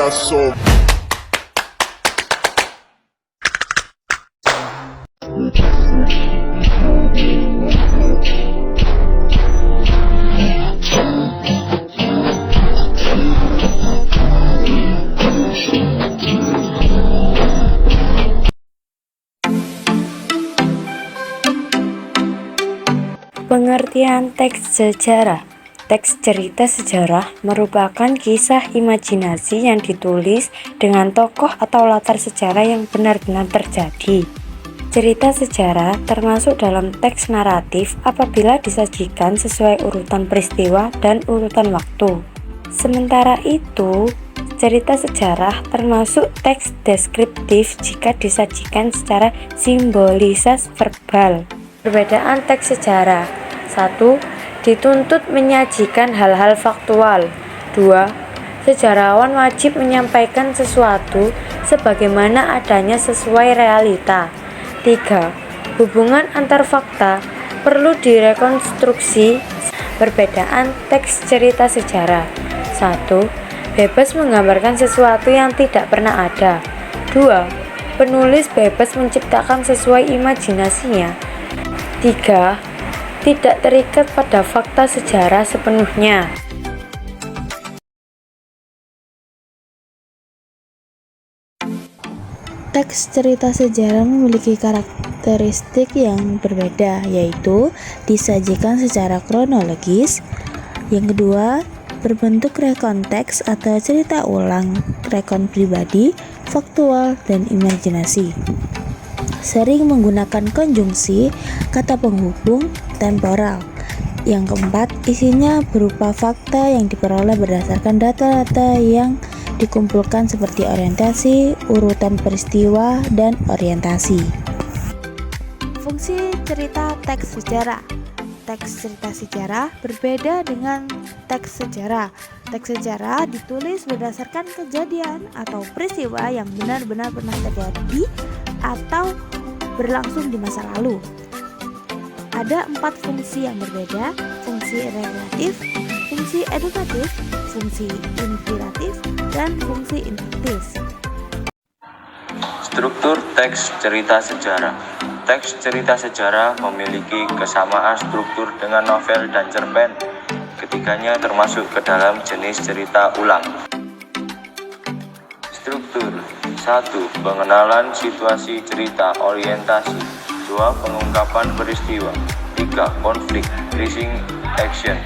so. Pengertian teks sejarah. Teks cerita sejarah merupakan kisah imajinasi yang ditulis dengan tokoh atau latar sejarah yang benar-benar terjadi. Cerita sejarah termasuk dalam teks naratif apabila disajikan sesuai urutan peristiwa dan urutan waktu. Sementara itu, cerita sejarah termasuk teks deskriptif jika disajikan secara simbolisasi verbal. Perbedaan teks sejarah: 1. Dituntut menyajikan hal-hal faktual. 2. Sejarawan wajib menyampaikan sesuatu sebagaimana adanya sesuai realita. 3. Hubungan antar fakta perlu direkonstruksi. Perbedaan teks cerita sejarah: 1. Bebas menggambarkan sesuatu yang tidak pernah ada. 2. Penulis bebas menciptakan sesuai imajinasinya. 3. Tidak terikat pada fakta sejarah sepenuhnya. Teks cerita sejarah memiliki karakteristik yang berbeda, yaitu disajikan secara kronologis. Yang kedua, berbentuk rekon teks atau cerita ulang, rekon pribadi, faktual, dan imajinasi. Sering menggunakan konjungsi, kata penghubung, temporal. Yang keempat, isinya berupa fakta yang diperoleh berdasarkan data-data yang dikumpulkan seperti orientasi, urutan peristiwa, dan orientasi. Fungsi cerita teks sejarah. Teks cerita sejarah berbeda dengan teks sejarah. Teks sejarah ditulis berdasarkan kejadian atau peristiwa yang benar-benar pernah terjadi atau berlangsung di masa lalu. Ada 4 fungsi yang berbeda: fungsi relatif, fungsi edukatif, fungsi inspiratif, dan fungsi induktif. Struktur teks cerita sejarah. Teks cerita sejarah memiliki kesamaan struktur dengan novel dan cerpen. Ketiganya termasuk ke dalam jenis cerita ulang. Struktur: 1. Pengenalan situasi cerita orientasi. 2. Pengungkapan peristiwa. 3. Konflik rising action.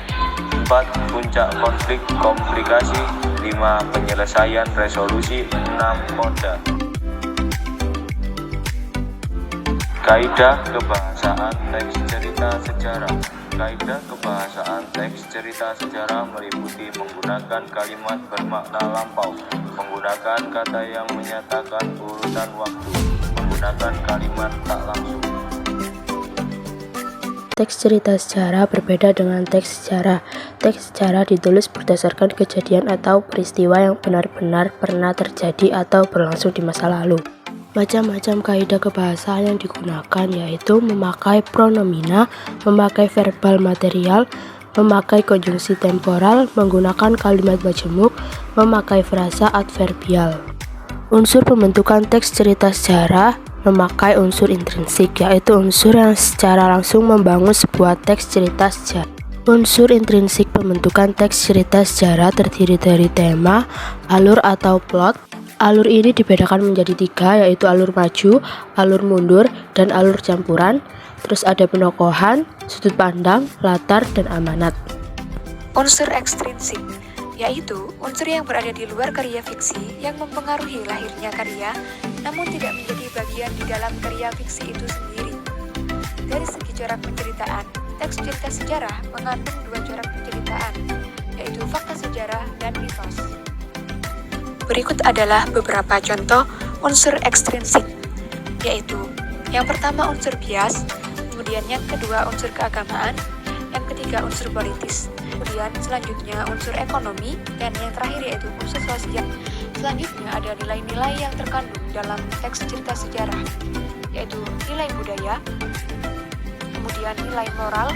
4. Puncak konflik komplikasi. 5. Penyelesaian resolusi. 6. Koda. Kaidah kebahasaan teks cerita sejarah. Kaidah kebahasaan teks cerita sejarah meliputi menggunakan kalimat bermakna lampau, menggunakan kata yang menyatakan urutan waktu, menggunakan kalimat tak langsung. Teks cerita sejarah berbeda dengan teks sejarah. Teks sejarah ditulis berdasarkan kejadian atau peristiwa yang benar-benar pernah terjadi atau berlangsung di masa lalu. Macam-macam kaidah kebahasaan yang digunakan yaitu memakai pronomina, memakai verbal material, memakai konjungsi temporal, menggunakan kalimat majemuk, memakai frasa adverbial. Unsur pembentukan teks cerita sejarah memakai unsur intrinsik, yaitu unsur yang secara langsung membangun sebuah teks cerita sejarah. Unsur intrinsik pembentukan teks cerita sejarah terdiri dari tema, alur atau plot. Alur ini dibedakan menjadi 3, yaitu alur maju, alur mundur, dan alur campuran. Terus ada penokohan, sudut pandang, latar, dan amanat. Unsur ekstrinsik, yaitu unsur yang berada di luar karya fiksi yang mempengaruhi lahirnya karya, namun tidak menjadi bagian di dalam karya fiksi itu sendiri. Dari segi corak penceritaan, teks cerita sejarah mengandung 2 corak penceritaan, yaitu fakta sejarah dan mitos. Berikut adalah beberapa contoh unsur ekstrinsik, yaitu yang pertama unsur bias, kemudian yang kedua unsur keagamaan, yang ketiga unsur politis, kemudian selanjutnya unsur ekonomi, dan yang terakhir yaitu unsur sosial. Selanjutnya ada nilai-nilai yang terkandung dalam teks cerita sejarah, yaitu nilai budaya, kemudian nilai moral,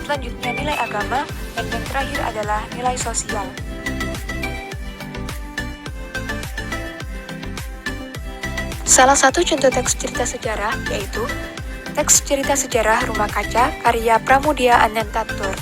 selanjutnya nilai agama, dan yang terakhir adalah nilai sosial. Salah satu contoh teks cerita sejarah yaitu teks cerita sejarah Rumah Kaca karya Pramudia Anantatur.